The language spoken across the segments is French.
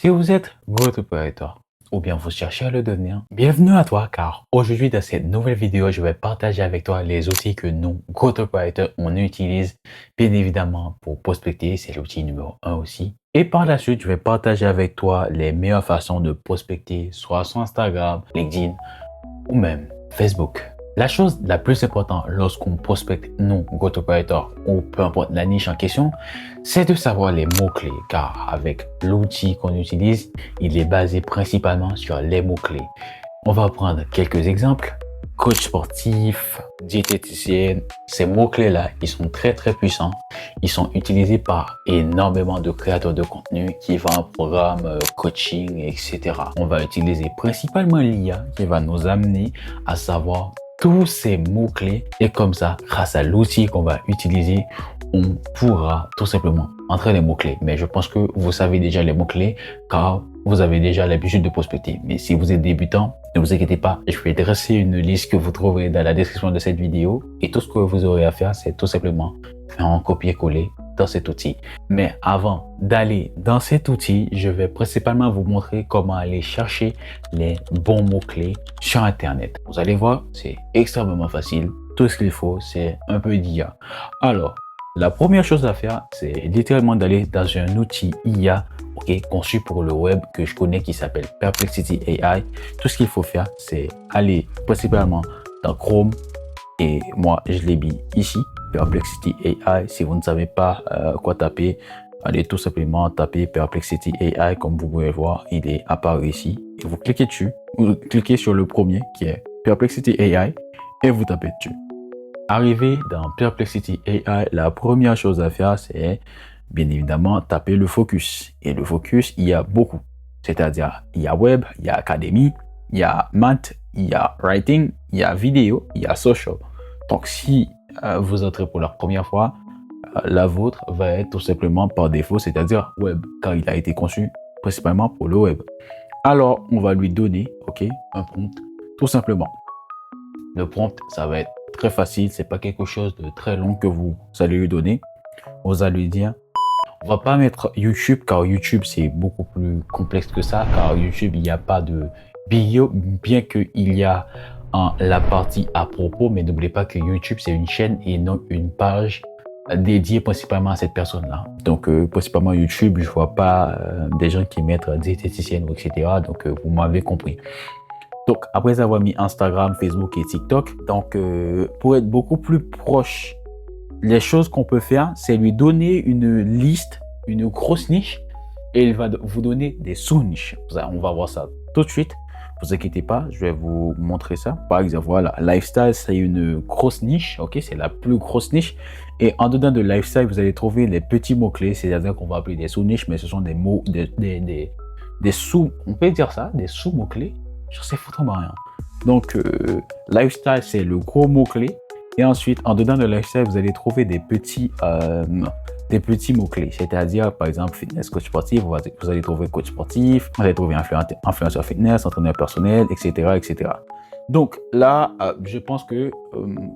Si vous êtes growth operator ou bien vous cherchez à le devenir, bienvenue à toi car aujourd'hui dans cette nouvelle vidéo, je vais partager avec toi les outils que nous, growth operators, on utilise bien évidemment pour prospecter, c'est l'outil numéro 1 aussi. Et par la suite, je vais partager avec toi les meilleures façons de prospecter, soit sur Instagram, LinkedIn ou même Facebook. La chose la plus importante lorsqu'on prospecte nous, growth operator ou peu importe la niche en question, c'est de savoir les mots-clés car avec l'outil qu'on utilise, il est basé principalement sur les mots-clés. On va prendre quelques exemples. Coach sportif, diététicienne, ces mots-clés-là, ils sont très puissants. Ils sont utilisés par énormément de créateurs de contenu qui vendent programmes, coaching, etc. On va utiliser principalement l'IA qui va nous amener à savoir tous ces mots-clés et comme ça, grâce à l'outil qu'on va utiliser, on pourra tout simplement entrer les mots-clés. Mais je pense que vous savez déjà les mots-clés car vous avez déjà l'habitude de prospecter. Mais si vous êtes débutant, ne vous inquiétez pas, je vais dresser une liste que vous trouverez dans la description de cette vidéo et tout ce que vous aurez à faire, c'est tout simplement faire un copier-coller dans cet outil. Mais avant d'aller dans cet outil, je vais principalement vous montrer comment aller chercher les bons mots-clés sur Internet. Vous allez voir, c'est extrêmement facile. Tout ce qu'il faut, c'est un peu d'IA. Alors, la première chose à faire, c'est littéralement d'aller dans un outil IA conçu pour le web que je connais qui s'appelle Perplexity AI. Tout ce qu'il faut faire, c'est aller principalement dans Chrome et moi, je l'ai mis ici, Perplexity AI. Si vous ne savez pas quoi taper, allez tout simplement taper Perplexity AI. Comme vous pouvez voir, il est apparu ici. Et vous cliquez dessus, vous cliquez sur le premier qui est Perplexity AI et vous tapez dessus. Arrivé dans Perplexity AI, la première chose à faire, c'est bien évidemment taper le focus. Et le focus, il y a beaucoup. C'est-à-dire, il y a web, il y a académie, il y a math, il y a writing, il y a vidéo, il y a social. Donc, si vous entrez pour la première fois, la vôtre va être tout simplement par défaut, c'est-à-dire web, car il a été conçu principalement pour le web. Alors, on va lui donner, un prompt, tout simplement. Le prompt, ça va être très facile, c'est pas quelque chose de très long que vous allez lui donner. Vous allez lui dire, on va pas mettre YouTube car YouTube c'est beaucoup plus complexe que ça, car YouTube il n'y a pas de bio, bien qu'il y a la partie à propos, mais n'oubliez pas que YouTube c'est une chaîne et non une page dédiée principalement à cette personne-là. Donc principalement YouTube, je vois pas des gens qui mettent diététicienne ou etc. Donc vous m'avez compris. Donc, après avoir mis Instagram, Facebook et TikTok, donc pour être beaucoup plus proche, les choses qu'on peut faire, c'est lui donner une liste, une grosse niche, et il va vous donner des sous-niches. On va voir ça tout de suite. Ne vous inquiétez pas, je vais vous montrer ça. Par exemple, voilà, lifestyle, c'est une grosse niche, c'est la plus grosse niche. Et en dedans de lifestyle, vous allez trouver les petits mots-clés, c'est-à-dire qu'on va appeler des sous-niches, mais ce sont des mots, des sous, on peut dire ça, des sous-mots-clés. Je sais foutrement rien. Donc, lifestyle, c'est le gros mot-clé. Et ensuite, en dedans de lifestyle, vous allez trouver des petits mots-clés. C'est-à-dire, par exemple, fitness, coach sportif, vous allez trouver coach sportif, vous allez trouver influenceur fitness, entraîneur personnel, etc., etc. Donc là, je pense que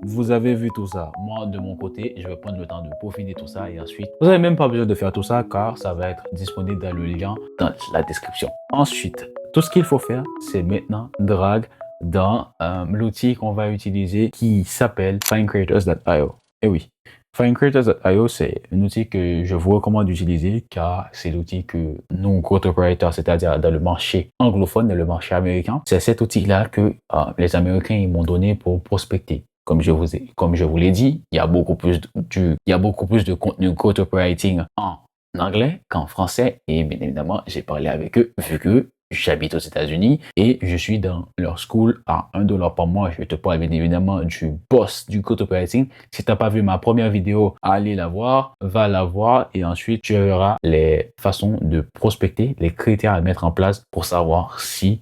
vous avez vu tout ça. Moi, de mon côté, je vais prendre le temps de peaufiner tout ça et ensuite, vous n'avez même pas besoin de faire tout ça car ça va être disponible dans le lien dans la description. Ensuite, tout ce qu'il faut faire, c'est maintenant drag dans l'outil qu'on va utiliser qui s'appelle findcreators.io. Et oui, findcreators.io, c'est un outil que je vous recommande d'utiliser car c'est l'outil que nous, growth operators, c'est-à-dire dans le marché anglophone et le marché américain, c'est cet outil-là que les Américains ils m'ont donné pour prospecter. Comme je vous l'ai dit, il y a beaucoup plus de contenu growth operating en anglais qu'en français et bien évidemment, j'ai parlé avec eux vu que j'habite aux États-Unis et je suis dans leur school à $1 par mois. Je te parle bien évidemment du boss du growth operating. Si tu n'as pas vu ma première vidéo, allez la voir, va la voir et ensuite tu verras les façons de prospecter, les critères à mettre en place pour savoir si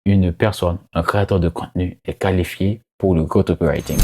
une personne, un créateur de contenu est qualifié pour le growth operating.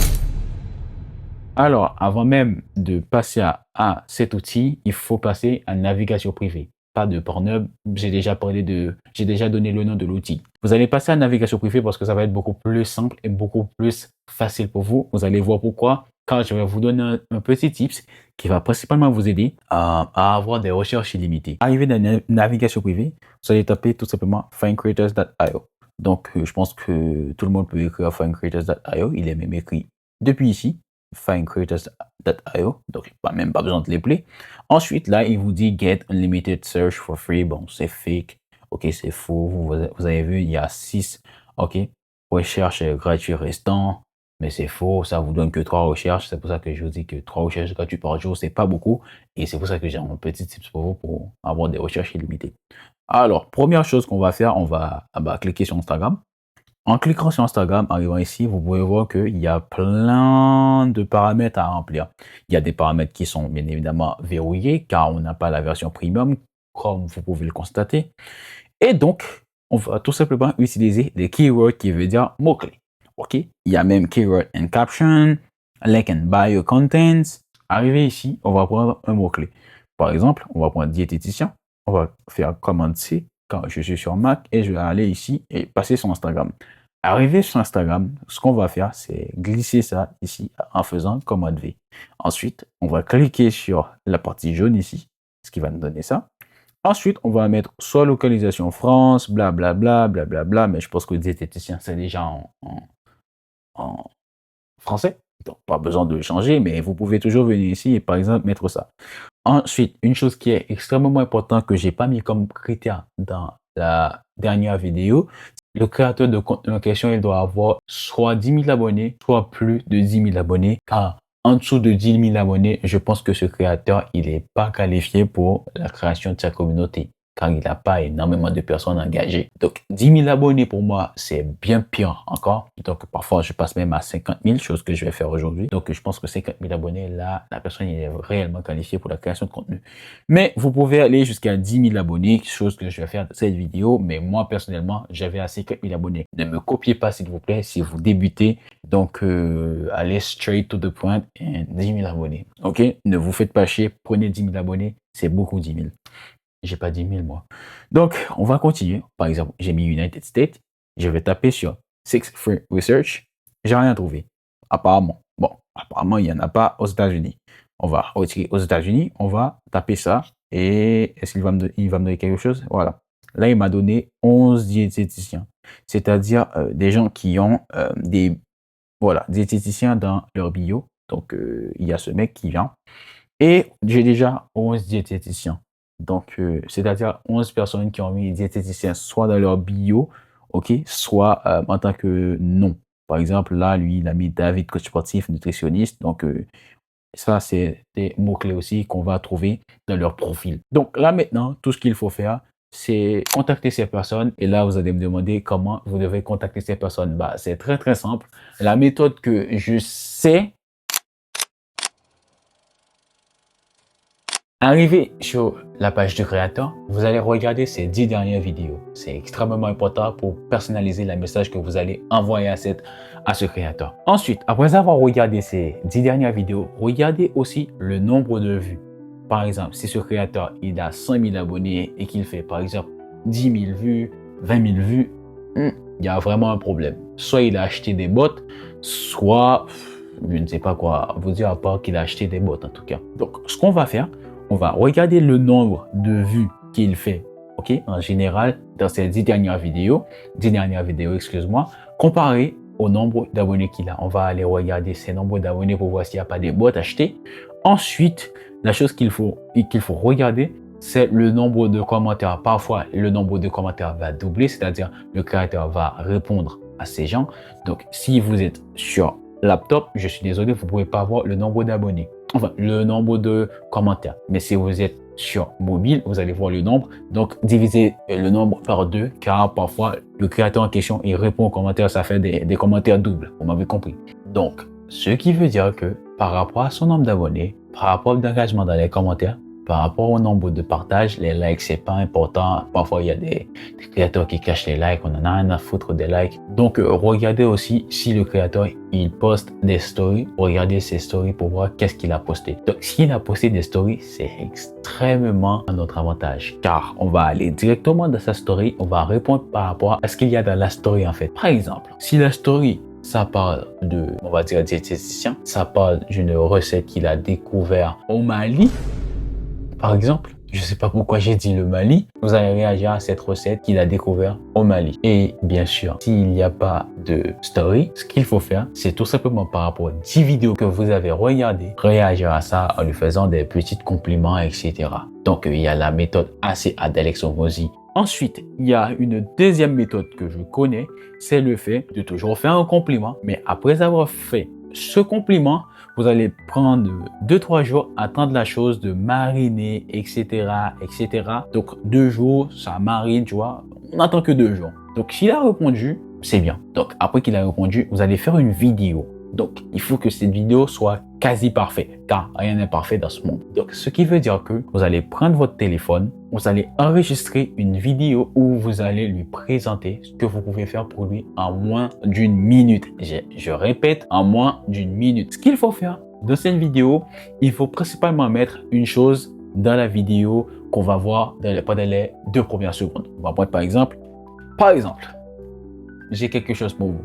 Alors, avant même de passer à cet outil, il faut passer à navigation privée. pas de Pornhub. J'ai déjà donné le nom de l'outil. Vous allez passer à navigation privée parce que ça va être beaucoup plus simple et beaucoup plus facile pour vous. Vous allez voir pourquoi. Car je vais vous donner un petit tips qui va principalement vous aider à avoir des recherches illimitées. Arrivé dans la navigation privée, vous allez taper tout simplement findcreators.io. Donc, je pense que tout le monde peut écrire findcreators.io. Il est même écrit depuis ici, findcreators.io. Donc, même pas besoin de l'appeler. Ensuite, là, il vous dit Get Unlimited Search for Free. Bon, c'est fake. OK, c'est faux. Vous avez vu, il y a 6 OK, recherches gratuites restants. Mais c'est faux, ça vous donne que 3 recherches. C'est pour ça que je vous dis que 3 recherches gratuites par jour, c'est pas beaucoup. Et c'est pour ça que j'ai un petit tips pour vous pour avoir des recherches illimitées. Alors, première chose qu'on va faire, on va cliquer sur Instagram. En cliquant sur Instagram, arrivant ici, vous pouvez voir qu'il y a plein de paramètres à remplir. Il y a des paramètres qui sont bien évidemment verrouillés car on n'a pas la version premium, comme vous pouvez le constater. Et donc, on va tout simplement utiliser les keywords qui veut dire mots-clés. OK? Il y a même keyword and caption, link and bio contents. Arrivé ici, on va prendre un mot-clé. Par exemple, on va prendre diététicien. On va faire commande C quand je suis sur Mac et je vais aller ici et passer sur Instagram. Arrivé sur Instagram, ce qu'on va faire, c'est glisser ça ici en faisant commande V. Ensuite, on va cliquer sur la partie jaune ici, ce qui va nous donner ça. Ensuite, on va mettre soit localisation France, blablabla, blablabla, mais je pense que le diététicien, c'est déjà en français. Donc, pas besoin de le changer, mais vous pouvez toujours venir ici et par exemple mettre ça. Ensuite, une chose qui est extrêmement importante que j'ai pas mis comme critère dans la dernière vidéo, le créateur de contenu en question, il doit avoir soit 10 000 abonnés, soit plus de 10 000 abonnés, car en dessous de 10 000 abonnés, je pense que ce créateur, il n'est pas qualifié pour la création de sa communauté, car il n'a pas énormément de personnes engagées. Donc, 10 000 abonnés pour moi, c'est bien pire encore. Donc, parfois, je passe même à 50 000, chose que je vais faire aujourd'hui. Donc, je pense que 50 000 abonnés, là, la personne est réellement qualifiée pour la création de contenu. Mais vous pouvez aller jusqu'à 10 000 abonnés, chose que je vais faire dans cette vidéo. Mais moi, personnellement, j'avais à 50 000 abonnés. Ne me copiez pas, s'il vous plaît, si vous débutez. Donc, allez straight to the point et 10 000 abonnés. OK? Ne vous faites pas chier. Prenez 10 000 abonnés. C'est beaucoup 10 000. J'ai pas 10 000 moi. Donc, on va continuer. Par exemple, j'ai mis United States. Je vais taper sur Six Free Research. J'ai rien trouvé. Apparemment. Bon, apparemment, il n'y en a pas aux États-Unis. On va retirer aux États-Unis. On va taper ça. Et est-ce qu'il va me donner quelque chose? Voilà. Là, il m'a donné 11 diététiciens. C'est-à-dire des gens qui ont des diététiciens dans leur bio. Donc, il y a ce mec qui vient. Et j'ai déjà 11 diététiciens. Donc, c'est-à-dire 11 personnes qui ont mis diététicien soit dans leur bio, OK, soit en tant que nom. Par exemple, là, lui, il a mis David, coach sportif, nutritionniste. Donc, ça, c'est des mots-clés aussi qu'on va trouver dans leur profil. Donc, là, maintenant, tout ce qu'il faut faire, c'est contacter ces personnes. Et là, vous allez me demander comment vous devez contacter ces personnes. Bah, c'est très, très simple. La méthode que je sais. Arrivé sur la page du créateur, vous allez regarder ces 10 dernières vidéos. C'est extrêmement important pour personnaliser le message que vous allez envoyer à ce créateur. Ensuite, après avoir regardé ces 10 dernières vidéos, regardez aussi le nombre de vues. Par exemple, si ce créateur il a 100 000 abonnés et qu'il fait par exemple 10 000 vues, 20 000 vues, il y a vraiment un problème. Soit il a acheté des bots, soit je ne sais pas quoi vous dire à part qu'il a acheté des bots en tout cas. Donc, ce qu'on va faire, on va regarder le nombre de vues qu'il fait, OK, en général, dans ces 10 dernières vidéos, excuse-moi, comparé au nombre d'abonnés qu'il a. On va aller regarder ces nombres d'abonnés pour voir s'il n'y a pas des bots achetés. Ensuite, la chose qu'il faut regarder, c'est le nombre de commentaires. Parfois, le nombre de commentaires va doubler, c'est-à-dire le créateur va répondre à ces gens. Donc, si vous êtes sur laptop, je suis désolé, vous ne pouvez pas voir le nombre d'abonnés. Enfin, le nombre de commentaires. Mais si vous êtes sur mobile, vous allez voir le nombre. Donc, divisez le nombre par 2, car parfois, le créateur en question, il répond aux commentaires, ça fait des commentaires doubles. Vous m'avez compris. Donc, ce qui veut dire que par rapport à son nombre d'abonnés, par rapport à l'engagement dans les commentaires, par rapport au nombre de partages, les likes, c'est pas important. Parfois, il y a des créateurs qui cachent les likes. On en a rien à foutre des likes. Donc, regardez aussi si le créateur, il poste des stories. Regardez ses stories pour voir qu'est-ce qu'il a posté. Donc, s'il a posté des stories, c'est extrêmement à notre avantage. Car on va aller directement dans sa story. On va répondre par rapport à ce qu'il y a dans la story, en fait. Par exemple, si la story, ça parle de, on va dire, diététicien, ça parle d'une recette qu'il a découvert au Mali, par exemple, je sais pas pourquoi j'ai dit le Mali, vous allez réagir à cette recette qu'il a découvert au Mali. Et bien sûr, s'il n'y a pas de story, ce qu'il faut faire, c'est tout simplement par rapport aux 10 vidéos que vous avez regardées, réagir à ça en lui faisant des petits compliments, etc. Donc, il y a la méthode AC d'Alex Hormozi. Ensuite, il y a une deuxième méthode que je connais, c'est le fait de toujours faire un compliment, mais après avoir fait ce compliment, vous allez prendre 2-3 jours, attendre la chose de mariner, etc., etc. Donc, 2 jours, ça marine, tu vois. On n'attend que 2 jours. Donc, s'il a répondu, c'est bien. Donc, après qu'il a répondu, vous allez faire une vidéo. Donc, il faut que cette vidéo soit quasi parfaite, car rien n'est parfait dans ce monde. Donc, ce qui veut dire que vous allez prendre votre téléphone, vous allez enregistrer une vidéo où vous allez lui présenter ce que vous pouvez faire pour lui en moins d'une minute. Je répète, en moins d'une minute. Ce qu'il faut faire dans cette vidéo, il faut principalement mettre une chose dans la vidéo qu'on va voir pendant les 2 premières secondes. On va prendre par exemple, j'ai quelque chose pour vous.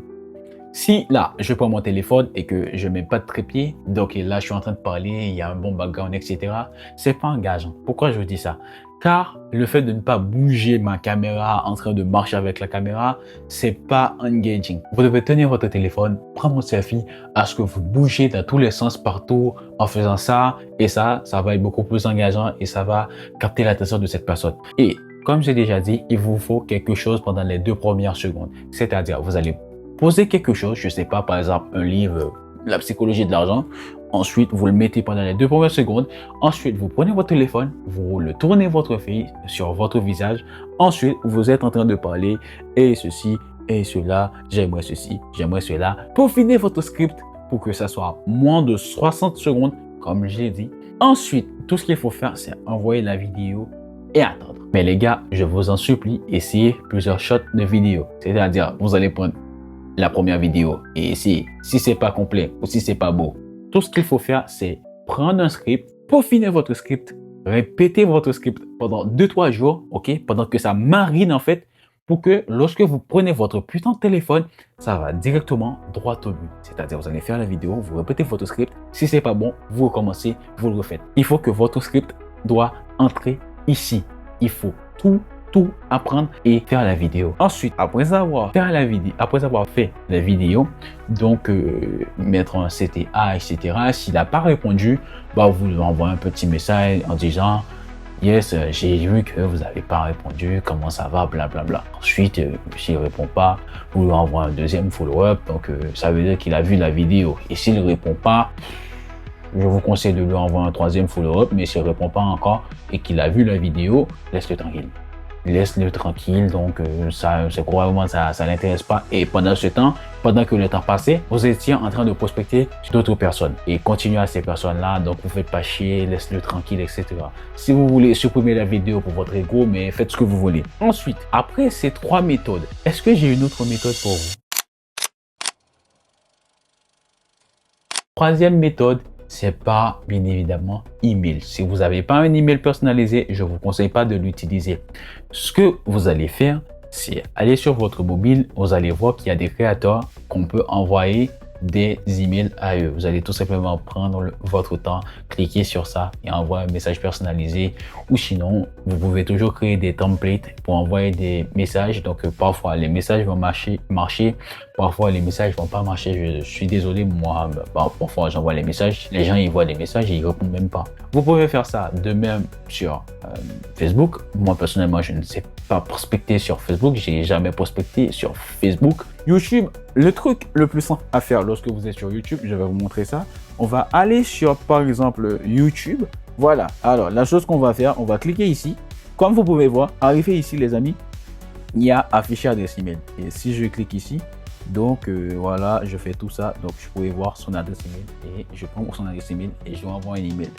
Si là, je prends mon téléphone et que je mets pas de trépied, donc là, je suis en train de parler, il y a un bon background, etc., c'est pas engageant. Pourquoi je vous dis ça? Car le fait de ne pas bouger ma caméra en train de marcher avec la caméra, c'est pas engaging. Vous devez tenir votre téléphone, prendre un selfie, à ce que vous bougez dans tous les sens partout en faisant ça, et ça va être beaucoup plus engageant et ça va capter l'attention de cette personne. Et comme j'ai déjà dit, il vous faut quelque chose pendant les 2 premières secondes. C'est-à-dire, vous allez poser quelque chose, je sais pas, par exemple, un livre, La psychologie de l'argent. Ensuite, vous le mettez pendant les 2 premières secondes. Ensuite, vous prenez votre téléphone, vous le tournez votre fille sur votre visage. Ensuite, vous êtes en train de parler et ceci et cela, j'aimerais ceci, j'aimerais cela. Peaufinez votre script pour que ça soit moins de 60 secondes, comme j'ai dit. Ensuite, tout ce qu'il faut faire, c'est envoyer la vidéo et attendre. Mais les gars, je vous en supplie, essayez plusieurs shots de vidéo. C'est-à-dire, vous allez prendre la première vidéo et si c'est pas complet ou si c'est pas beau, tout ce qu'il faut faire, c'est prendre un script, peaufiner votre script, répéter votre script pendant 2-3 jours, ok, pendant que ça marine en fait, pour que lorsque vous prenez votre putain de téléphone, ça va directement droit au but. C'est-à-dire, vous allez faire la vidéo, vous répétez votre script, si c'est pas bon, vous recommencez, vous le refaites. Il faut que votre script doit entrer ici. Il faut tout apprendre et faire la vidéo. Ensuite, après avoir fait la vidéo, donc mettre un CTA, etc. S'il n'a pas répondu, bah, vous lui envoyez un petit message en disant yes, j'ai vu que vous n'avez pas répondu, comment ça va, blablabla. Ensuite, s'il ne répond pas, vous lui envoyez un deuxième follow-up, donc ça veut dire qu'il a vu la vidéo. Et s'il ne répond pas, je vous conseille de lui envoyer un 3e follow-up, mais s'il ne répond pas encore et qu'il a vu la vidéo, laisse-le tranquille. Laisse-le tranquille, donc ça, c'est probablement ça l'intéresse pas. Et pendant ce temps, pendant que le temps passait, vous étiez en train de prospecter d'autres personnes et continuez à ces personnes-là. Donc vous faites pas chier, laisse-le tranquille, etc. Si vous voulez supprimer la vidéo pour votre ego, mais faites ce que vous voulez. Ensuite, après ces 3 méthodes, est-ce que j'ai une autre méthode pour vous? 3e méthode, c'est pas bien évidemment email. Si vous n'avez pas un email personnalisé, je vous conseille pas de l'utiliser. Ce que vous allez faire, c'est aller sur votre mobile, vous allez voir qu'il y a des créateurs qu'on peut envoyer des emails à eux. Vous allez tout simplement prendre votre temps, cliquer sur ça et envoyer un message personnalisé. Ou sinon, vous pouvez toujours créer des templates pour envoyer des messages. Donc, parfois, les messages vont marcher. Parfois, les messages vont pas marcher. Je suis désolé, moi, parfois, j'envoie les messages. Les gens, ils voient les messages et ils répondent même pas. Vous pouvez faire ça de même sur Facebook. Moi, personnellement, je ne sais pas prospecter sur Facebook. J'ai jamais prospecté sur Facebook. YouTube, le truc le plus simple à faire lorsque vous êtes sur YouTube, je vais vous montrer ça. On va aller sur, par exemple, YouTube. Voilà. Alors, la chose qu'on va faire, on va cliquer ici. Comme vous pouvez voir, arrivé ici, les amis, il y a afficher adresse email. Et si je clique ici, donc voilà, je fais tout ça. Donc, je pouvais voir son adresse email et je prends son adresse email et je lui envoie un email.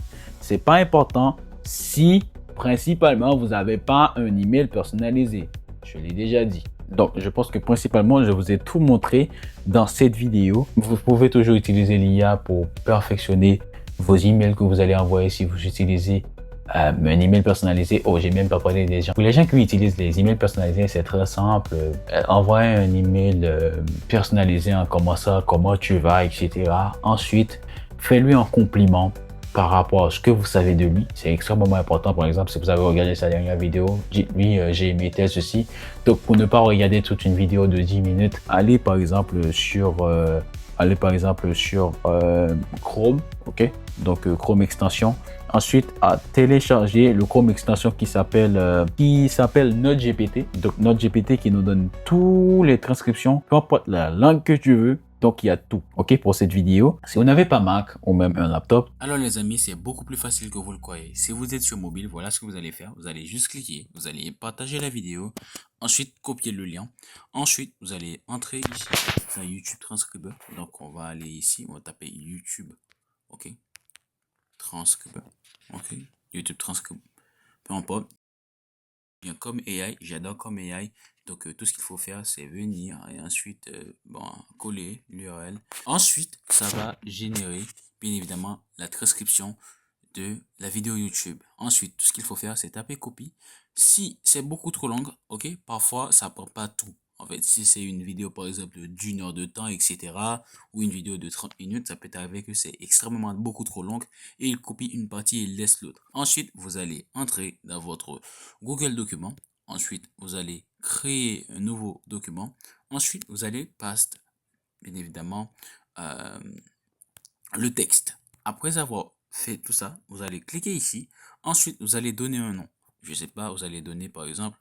C'est pas important si principalement vous n'avez pas un email personnalisé. Je l'ai déjà dit. Donc, je pense que principalement, je vous ai tout montré dans cette vidéo. Vous pouvez toujours utiliser l'IA pour perfectionner vos emails que vous allez envoyer si vous utilisez un email personnalisé. Oh, j'ai même pas parlé des gens. Pour les gens qui utilisent les emails personnalisés, c'est très simple. Envoyez un email personnalisé en commençant comment tu vas, etc. Ensuite, fais-lui un compliment par rapport à ce que vous savez de lui. C'est extrêmement important. Par exemple, si vous avez regardé sa dernière vidéo, dites-lui j'ai aimé tel ceci. Donc, pour ne pas regarder toute une vidéo de 10 minutes, allez par exemple sur Chrome, ok? Donc Chrome extension. Ensuite, à télécharger le Chrome extension qui s'appelle NoteGPT. Donc NoteGPT qui nous donne toutes les transcriptions, peu importe la langue que tu veux. Donc, il y a tout, ok, pour cette vidéo. Si vous n'avez pas Mac ou même un laptop. Alors les amis, c'est beaucoup plus facile que vous le croyez. Si vous êtes sur mobile, voilà ce que vous allez faire. Vous allez juste cliquer, vous allez partager la vidéo, ensuite copier le lien. Ensuite, vous allez entrer ici dans YouTube Transcriber. Donc, on va aller ici, on va taper YouTube, ok, Transcriber, ok, YouTube Transcriber, peu importe. Bien comme AI, j'adore comme AI. Donc tout ce qu'il faut faire, c'est venir et ensuite coller l'URL. Ensuite, ça va générer bien évidemment la transcription de la vidéo YouTube. Ensuite, tout ce qu'il faut faire, c'est taper copie. Si c'est beaucoup trop long, ok, parfois ça prend pas tout. En fait, si c'est une vidéo par exemple d'une heure de temps, etc., ou une vidéo de 30 minutes, ça peut arriver que c'est extrêmement beaucoup trop long et il copie une partie et il laisse l'autre. Ensuite, vous allez entrer dans votre Google Document. Ensuite, vous allez créer un nouveau document. Ensuite, vous allez paste, bien évidemment, le texte. Après avoir fait tout ça, vous allez cliquer ici. Ensuite, vous allez donner un nom. Je sais pas, vous allez donner par exemple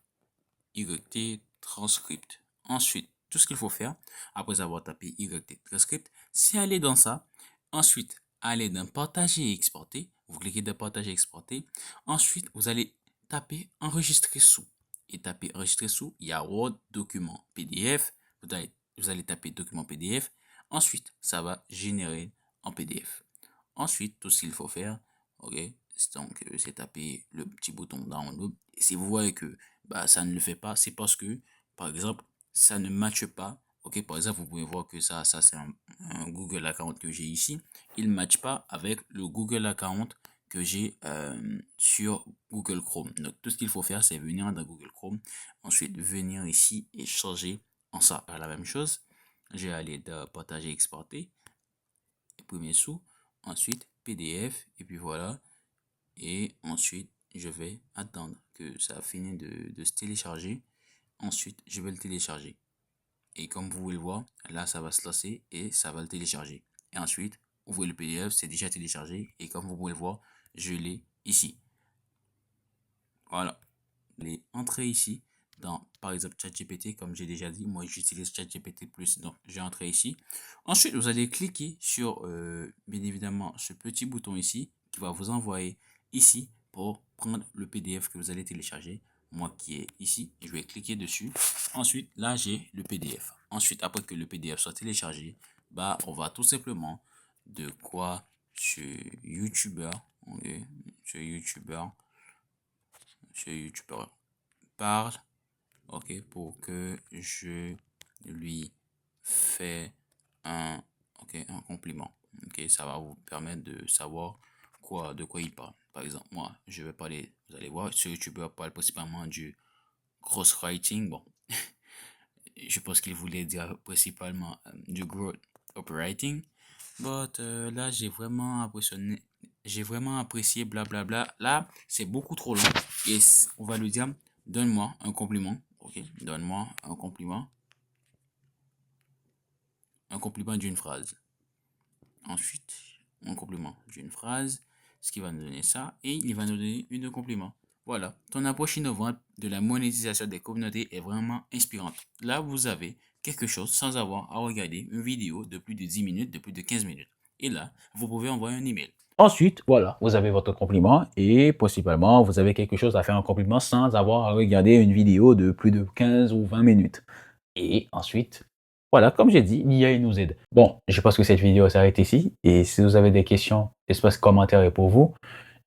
YT Transcript. Ensuite, tout ce qu'il faut faire, après avoir tapé YT Transcript, c'est aller dans ça. Ensuite, aller dans Partager et exporter. Vous cliquez dans Partager et exporter. Ensuite, vous allez taper Enregistrer sous. Et taper Enregistrer sous, il y a Word, document, PDF. Vous allez taper document PDF. Ensuite, ça va générer en PDF. Ensuite, tout ce qu'il faut faire, ok, donc c'est taper le petit bouton download. Et si vous voyez que ça ne le fait pas, c'est parce que, par exemple, ça ne matche pas. Ok, par exemple, vous pouvez voir que ça c'est un Google account que j'ai ici. Il ne matche pas avec le Google account que j'ai sur Google Chrome. Donc, tout ce qu'il faut faire, c'est venir dans Google Chrome. Ensuite, venir ici et changer en ça. La même chose, je vais aller dans Partager, exporter. Premier sous, ensuite PDF, et puis voilà. Et ensuite, je vais attendre que ça finisse de se télécharger. Ensuite, je vais le télécharger. Et comme vous pouvez le voir, là, ça va se lancer et ça va le télécharger. Et ensuite, ouvrez le PDF, c'est déjà téléchargé. Et comme vous pouvez le voir, je l'ai ici. Voilà. Les entrées ici dans, par exemple, ChatGPT, comme j'ai déjà dit, moi j'utilise ChatGPT+, donc j'ai entré ici. Ensuite, vous allez cliquer sur, bien évidemment, ce petit bouton ici, qui va vous envoyer ici pour prendre le PDF que vous allez télécharger. Moi qui est ici, je vais cliquer dessus. Ensuite, là, j'ai le PDF. Ensuite, après que le PDF soit téléchargé, on va tout simplement de quoi ce YouTuber, okay, ce YouTuber parle, ok, pour que je lui fais un compliment. Ok, ça va vous permettre de savoir de quoi il parle. Par exemple, moi, je vais parler, vous allez voir, ce youtubeur parle principalement du crosswriting. Bon, je pense qu'il voulait dire principalement du growth operating. But là, j'ai vraiment apprécié blablabla. Là, c'est beaucoup trop long. Et on va lui dire, donne-moi un compliment. Ok, donne-moi un compliment. Un compliment d'une phrase. Ensuite, un compliment d'une phrase. Ce qui va nous donner ça. Et il va nous donner une compliment. Voilà, ton approche innovante de la monétisation des communautés est vraiment inspirante. Là, vous avez quelque chose sans avoir à regarder une vidéo de plus de 10 minutes, de plus de 15 minutes. Et là, vous pouvez envoyer un email. Ensuite, voilà, vous avez votre compliment et possiblement, vous avez quelque chose à faire en compliment sans avoir à regarder une vidéo de plus de 15 ou 20 minutes. Et ensuite, voilà, comme j'ai dit, l'IA nous aide. Bon, je pense que cette vidéo s'arrête ici. Et si vous avez des questions, l'espace commentaire est pour vous.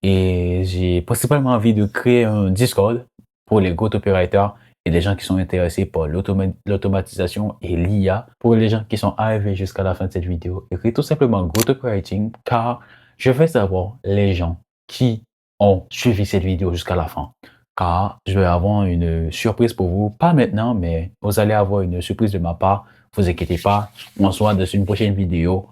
et j'ai principalement envie de créer un Discord pour les Growth Operators et les gens qui sont intéressés par l'automatisation et l'IA. Pour les gens qui sont arrivés jusqu'à la fin de cette vidéo, écrivez tout simplement Growth Operating car je veux savoir les gens qui ont suivi cette vidéo jusqu'à la fin. Car je vais avoir une surprise pour vous, pas maintenant, mais vous allez avoir une surprise de ma part. Vous inquiétez pas, on se voit dans une prochaine vidéo.